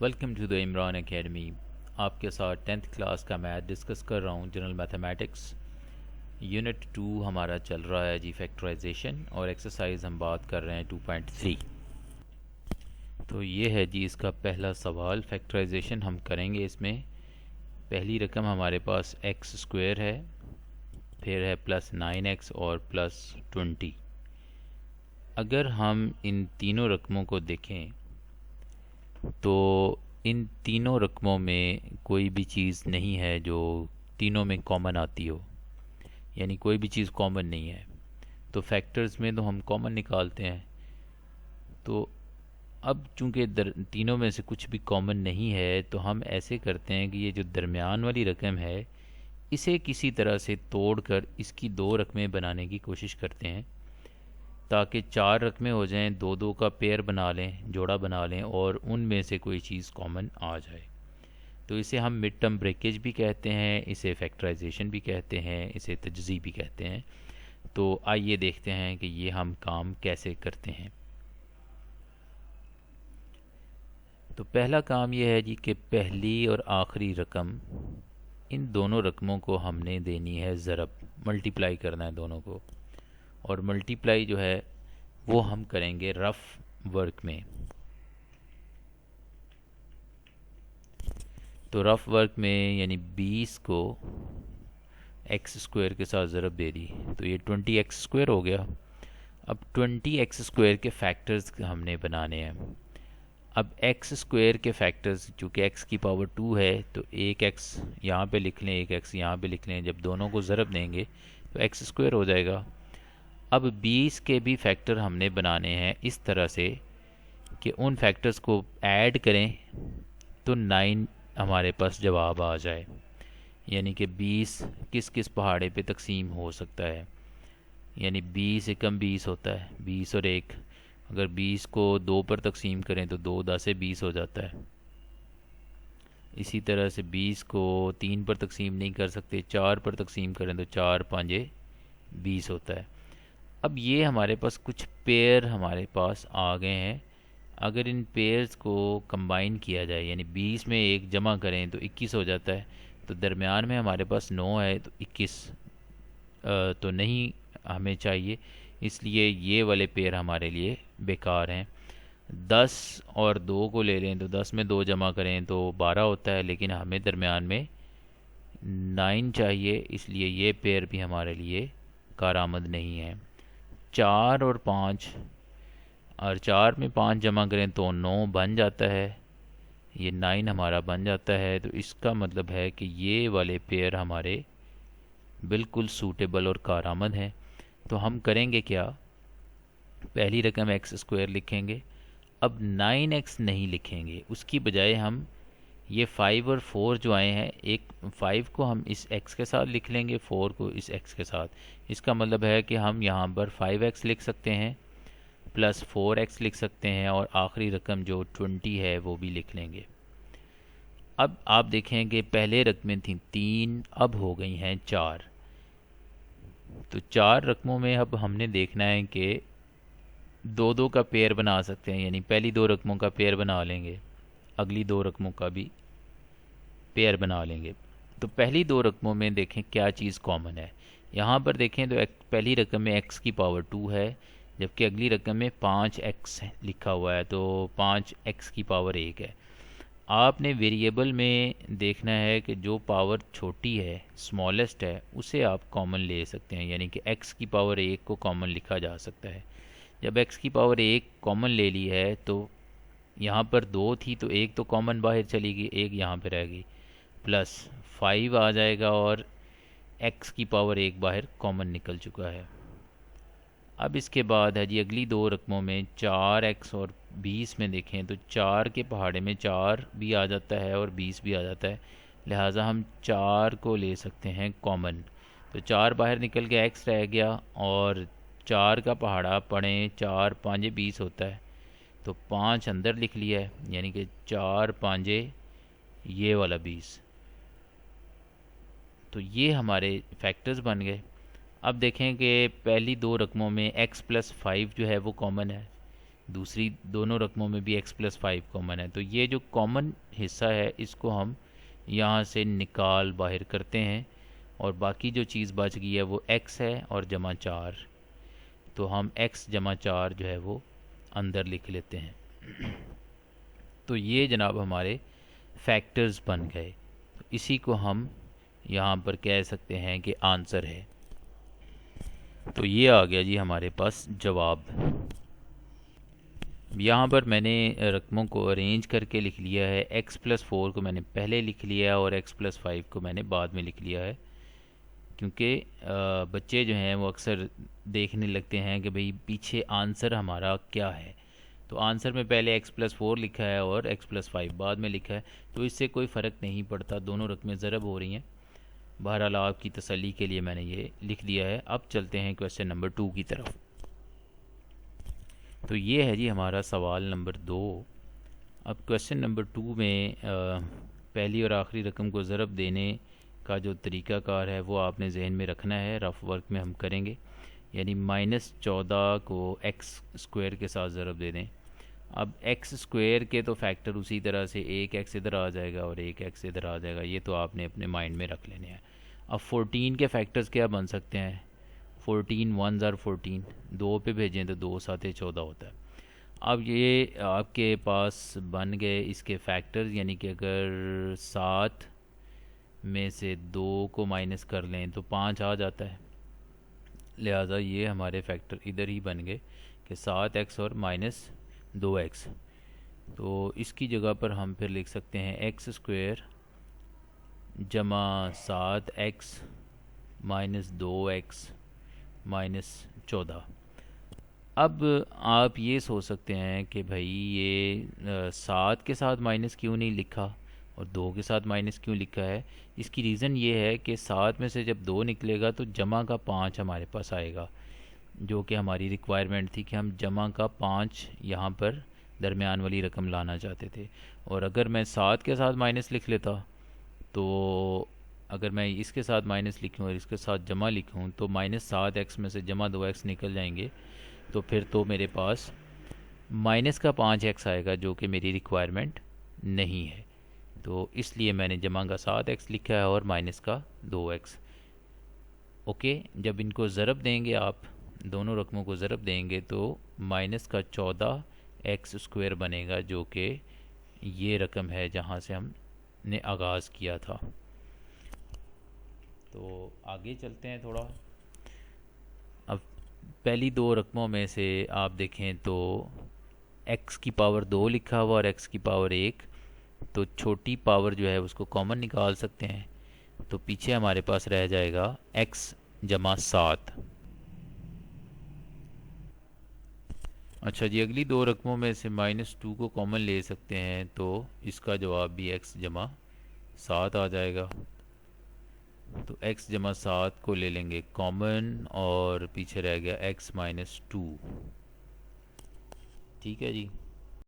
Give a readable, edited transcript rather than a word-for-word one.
Welcome to the Imran academy. आपके साथ 10th class का मैथ डिस्कस कर रहा हूँ, जनरल मैथमेटिक्स। यूनिट 2 हमारा चल रहा है जी, फैक्टराइजेशन, और एक्सरसाइज हम बात कर रहे हैं 2.3। तो ये है जी इसका पहला सवाल। फैक्टराइजेशन हम करेंगे। इसमें पहली रकम हमारे पास एक्स स्क्वायर है, फिर है प्लस 9x और प्लस 20। अगर हम इन तीनों रकमों को देखें तो इन तीनों रकमों में कोई भी चीज़ नहीं है जो तीनों में कॉमन आती हो, यानी कोई भी चीज़ कॉमन नहीं है। तो फैक्टर्स में तो हम कॉमन निकालते हैं। तो अब चूंकि तीनों में से कुछ भी कॉमन नहीं है, तो हम ऐसे करते हैं कि ये जो दरमियान वाली रकम है, इसे किसी तरह से तोड़कर इसकी दो रकमें बनाने की कोशिश करते हैं, ताकि चार रकमें हो जाएं, दो दो का पेयर बना लें, जोड़ा बना लें, और उनमें से कोई चीज़ कॉमन आ जाए। तो इसे हम मिड टर्म ब्रेकेज भी कहते हैं, इसे फैक्टराइजेशन भी कहते हैं, इसे तजज़ी भी कहते हैं। तो आइए देखते हैं कि ये हम काम कैसे करते हैं। तो पहला काम यह है जी कि पहली और आखिरी रकम, इन दोनों रकमों को हमने देनी है ज़रब, मल्टीप्लाई करना है दोनों को। और मल्टीप्लाई जो है वो हम करेंगे रफ़ वर्क में। तो रफ़ वर्क में यानी 20 को एक्स स्क्वायर के साथ ज़रब दे दी, तो ये 20x स्क्वायर हो गया। अब 20x स्क्वायर के फैक्टर्स हमने बनाने हैं। अब एक्स स्क्वायर के फैक्टर्स, चूँकि x की पावर 2 है, तो एक x यहाँ पे लिख लें, एक x यहाँ पे लिख लें। जब दोनों को ज़रब देंगे तो x स्क्वायर हो जाएगा। अब 20 के भी फैक्टर हमने बनाने हैं इस तरह से कि उन फैक्टर्स को ऐड करें तो 9 हमारे पास जवाब आ जाए। यानी कि 20 किस किस पहाड़े पे तकसीम हो सकता है, यानी 20 एकम 20 होता है, 20 और 1। अगर 20 को 2 पर तकसीम करें तो 2 10 से 20 हो जाता है। इसी तरह से 20 को 3 पर तकसीम नहीं कर सकते, 4 पर तकसीम करें तो 4 5 20 होता है। अब ये हमारे पास कुछ पेयर हमारे पास आ गए हैं। अगर इन पेयर्स को कंबाइन किया जाए, यानी 20 में एक जमा करें तो 21 हो जाता है। तो दरमियान में हमारे पास 9 है, तो 21 तो नहीं हमें चाहिए, इसलिए ये वाले पेयर हमारे लिए बेकार हैं। 10 और 2 को ले लें तो 10 में 2 जमा करें तो 12 होता है, लेकिन हमें दरमियान में 9 चाहिए, इसलिए ये पेयर भी हमारे लिए कारआमद नहीं है। 4 और 5, और 4 में 5 जमा करें तो 9 बन जाता है, ये 9 हमारा बन जाता है। तो इसका मतलब है कि ये वाले पेयर हमारे बिल्कुल सूटेबल और कारआमद हैं। तो हम करेंगे क्या, पहली रकम एक्स स्क्वायर लिखेंगे। अब 9x नहीं लिखेंगे, उसकी बजाय हम ये 5 और 4 जो आए हैं, एक 5 को हम इस x के साथ लिख लेंगे, 4 को इस x के साथ। इसका मतलब है कि हम यहाँ पर 5x लिख सकते हैं, प्लस 4x लिख सकते हैं, और आखिरी रकम जो 20 है वो भी लिख लेंगे। अब आप देखें कि पहले रकमें थी 3, अब हो गई हैं 4। तो 4 रकमों में अब हमने देखना है कि दो दो का पेयर बना सकते हैं, यानी पहली दो रकमों का पेयर बना लेंगे, अगली दो रकमों का भी पेयर बना लेंगे। तो पहली दो रकमों में देखें क्या चीज़ कॉमन है। यहाँ पर देखें तो पहली रकम में x की पावर 2 है, जबकि अगली रकम में 5x लिखा हुआ है, तो 5x की पावर 1 है। आपने वेरिएबल में देखना है कि जो पावर छोटी है, स्मॉलेस्ट है, उसे आप कॉमन ले सकते हैं, यानी कि x की पावर 1 को कॉमन लिखा जा सकता है। जब x की पावर 1 कॉमन ले ली है, तो यहाँ पर 2 थी तो 1 तो कॉमन बाहर चली गई, 1 यहाँ पर रह गई, प्लस 5 आ जाएगा, और x की पावर 1 बाहर कॉमन निकल चुका है। अब इसके बाद है जी अगली दो रकमों में 4x और 20 में देखें तो 4 के पहाड़े में 4 भी आ जाता है और 20 भी आ जाता है, लिहाजा हम 4 को ले सकते हैं कॉमन। तो 4 बाहर निकल गया, x रह गया, और 4 का पहाड़ा पढ़ें, 4 5 20 होता है, तो 5 अंदर लिख लिया है, यानी कि 4 5 ये वाला 20। तो ये हमारे फैक्टर्स बन गए। अब देखें कि पहली दो रकमों में x प्लस 5 जो है वो कॉमन है, दूसरी दोनों रकमों में भी x+5 कॉमन है, तो ये जो कॉमन हिस्सा है इसको हम यहाँ से निकाल बाहर करते हैं, और बाकी जो चीज़ बच गई है वो x है और जमा 4, तो हम x जमा 4 जो है वो अंदर लिख लेते हैं। तो ये जनाब हमारे फैक्टर्स बन गए, तो इसी को हम यहाँ पर कह सकते हैं कि आंसर है। तो ये आ गया जी हमारे पास जवाब। यहाँ पर मैंने रकमों को अरेंज करके लिख लिया है। x+4 को मैंने पहले लिख लिया और x+5 को मैंने बाद में लिख लिया है, क्योंकि बच्चे जो हैं वो अक्सर देखने लगते हैं कि भाई पीछे आंसर हमारा क्या है। तो आंसर में पहले x+4 लिखा है और x+5 बाद में लिखा है, तो इससे कोई फ़र्क नहीं पड़ता, दोनों रकमें ज़रब हो रही हैं। बहरहाल आपकी तसल्ली के लिए मैंने ये लिख दिया है। अब चलते हैं क्वेश्चन नंबर 2 की तरफ। तो ये है जी हमारा सवाल नंबर 2। अब क्वेश्चन नंबर 2 में पहली और आखिरी रकम को ज़रब देने का जो तरीक़ाकार है वो आपने जहन में रखना है। रफ वर्क में हम करेंगे, यानी -14 को x² के साथ ज़रब दे दें। अब x² के तो फैक्टर उसी तरह से एक x इधर आ जाएगा और एक x इधर आ जाएगा, ये तो आपने अपने माइंड में रख लेने हैं। अब 14 के फैक्टर्स क्या बन सकते हैं? 14 1s are 14, 2 पे भेजें तो 2 7 14 होता है। अब ये आपके पास बन गए इसके फैक्टर्स, यानी कि अगर 7 में से 2 को माइनस कर लें तो 5 आ जाता है। लिहाजा ये हमारे फैक्टर इधर ही बन गए कि 7x और -2x। तो इसकी जगह पर हम फिर लिख सकते हैं x² जमा 7x -2x -14। अब आप ये सोच सकते हैं कि भाई ये 7 के साथ माइनस क्यों नहीं लिखा और 2 के साथ माइनस क्यों लिखा है? इसकी रीज़न ये है कि 7 में से जब 2 निकलेगा तो जमा का 5 हमारे पास आएगा, जो कि हमारी रिक्वायरमेंट थी कि हम जमा का 5 यहाँ पर दरमियान वाली रकम लाना चाहते थे। और अगर मैं 7 के साथ माइनस लिख लेता, तो अगर मैं इसके साथ माइनस लिखूँ और इसके साथ जमा लिखूँ तो -7x में से जमा 2x निकल जाएंगे, तो फिर तो मेरे पास माइनस का 5x आएगा, जो कि मेरी रिक्वायरमेंट नहीं है। तो इसलिए मैंने जमा का 7x लिखा है और माइनस का 2x। ओके, जब इनको ज़रब देंगे, आप दोनों रकमों को ज़रब देंगे तो माइनस का 14x² बनेगा, जो कि ये रकम है जहाँ से हमने आगाज़ किया था। तो आगे चलते हैं थोड़ा। अब पहली दो रकमों में से आप देखें तो x की पावर 2 लिखा हुआ और x की पावर 1, तो छोटी पावर जो है उसको कॉमन निकाल सकते हैं। तो पीछे हमारे पास रह जाएगा x जमा 7। अच्छा जी, अगली दो रकमों में से -2 को कॉमन ले सकते हैं, तो इसका जवाब भी x जमा 7 आ जाएगा। तो x जमा 7 को ले लेंगे कॉमन और पीछे रह गया x -2। ठीक है जी।